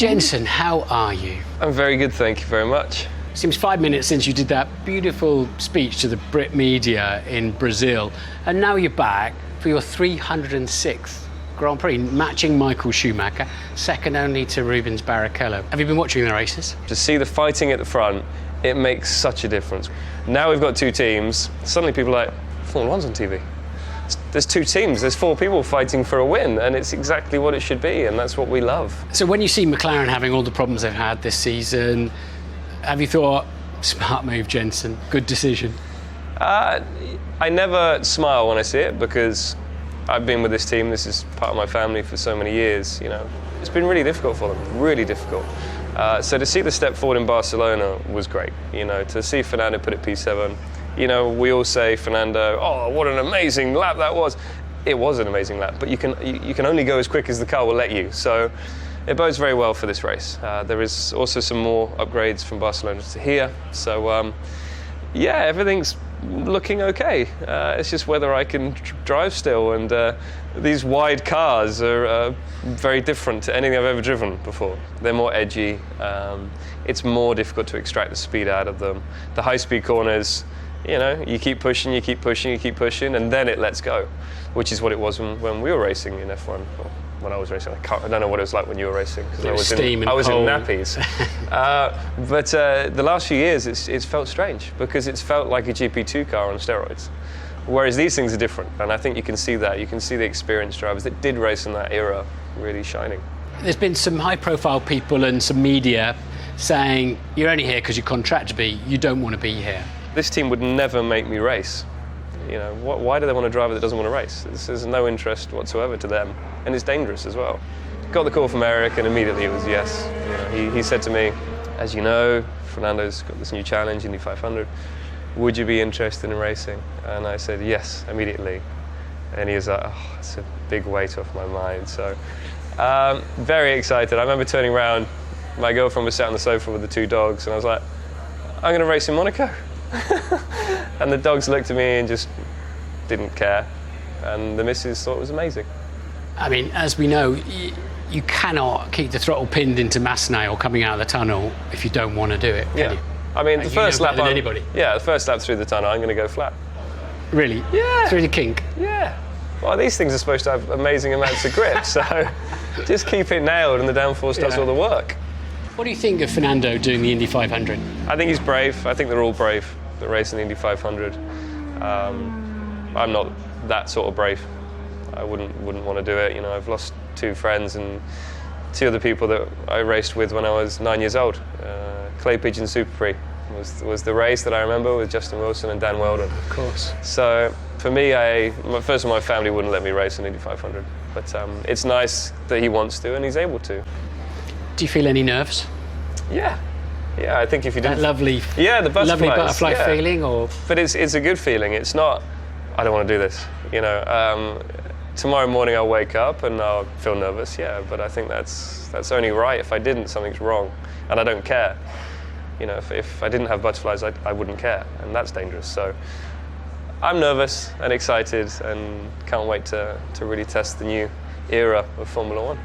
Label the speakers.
Speaker 1: Jenson, how are you?
Speaker 2: I'm very good, thank you very much.
Speaker 1: Seems 5 minutes since you did that beautiful speech to the Brit media in Brazil, and now you're back for your 306th Grand Prix, matching Michael Schumacher, second only to Rubens Barrichello. Have you been watching the races?
Speaker 2: To see the fighting at the front, it makes such a difference. Now we've got two teams, suddenly people are like, Formula 1's on TV. There's two teams, there's four people fighting for a win, and it's exactly what it should be, and that's what we love.
Speaker 1: So when you see McLaren having all the problems they've had this season, have you thought, smart move, Jenson, good decision?
Speaker 2: I never smile when I see it because I've been with this team, this is part of my family for so many years, you know. It's been really difficult for them, really difficult. So to see the step forward in Barcelona was great, you know, to see Fernando put it P7. You know, we all say, Fernando, oh, what an amazing lap that was. It was an amazing lap, but you can only go as quick as the car will let you. So it bodes very well for this race. There is also some more upgrades from Barcelona to here. So, yeah, everything's looking okay. It's just whether I can drive still. And these wide cars are very different to anything I've ever driven before. They're more edgy. It's more difficult to extract the speed out of them. The high-speed corners, you know, you keep pushing, you keep pushing, you keep pushing, and then it lets go, which is what it was when we were racing in F1. Well, when I was racing, I don't know what it was like when you were racing, because I was in nappies. But the last few years, it's felt strange, because it's felt like a GP2 car on steroids. Whereas these things are different, and I think you can see that. You can see the experienced drivers that did race in that era really shining. There's
Speaker 1: been some high-profile people and some media saying, you're only here because you're contracted to be, you don't want to be here.
Speaker 2: This team would never make me race. You know, why do they want a driver that doesn't want to race? There's no interest whatsoever to them, and it's dangerous as well. Got the call from Eric, and immediately it was yes. You know, he said to me, as you know, Fernando's got this new challenge, Indy 500. Would you be interested in racing? And I said yes, immediately. And he was like, oh, it's a big weight off my mind. So, very excited. I remember turning around, my girlfriend was sat on the sofa with the two dogs, and I was like, I'm going to race in Monaco. And the dogs looked at me and just didn't care. And the missus thought it was amazing.
Speaker 1: I mean, as we know, you cannot keep the throttle pinned into Massenet or coming out of the tunnel if you don't want to do it, can you?
Speaker 2: I mean, the first lap,
Speaker 1: the
Speaker 2: first lap through the tunnel, I'm going to go flat.
Speaker 1: Really?
Speaker 2: Yeah.
Speaker 1: Through the kink?
Speaker 2: Yeah. Well, these things are supposed to have amazing amounts of grip, so just keep it nailed and the downforce does all the work.
Speaker 1: What do you think of Fernando doing the Indy 500?
Speaker 2: I think he's brave. I think they're all brave that race in the Indy 500. I'm not that sort of brave. I wouldn't want to do it. You know, I've lost two friends and two other people that I raced with when I was 9 years old. Clay Pigeon Super Prix was the race that I remember with Justin Wilson and Dan Weldon.
Speaker 1: Of course.
Speaker 2: So for me, first of all, my family wouldn't let me race in Indy 500, but it's nice that he wants to and he's able to.
Speaker 1: Do you feel any nerves?
Speaker 2: Yeah, I think if you didn't...
Speaker 1: That lovely,
Speaker 2: the
Speaker 1: butterfly feeling, or...
Speaker 2: But it's a good feeling. It's not, I don't want to do this, you know. Tomorrow morning I'll wake up and I'll feel nervous, but I think that's only right. If I didn't, something's wrong, and I don't care. You know, if I didn't have butterflies, I wouldn't care, and that's dangerous. So I'm nervous and excited and can't wait to really test the new era of Formula 1.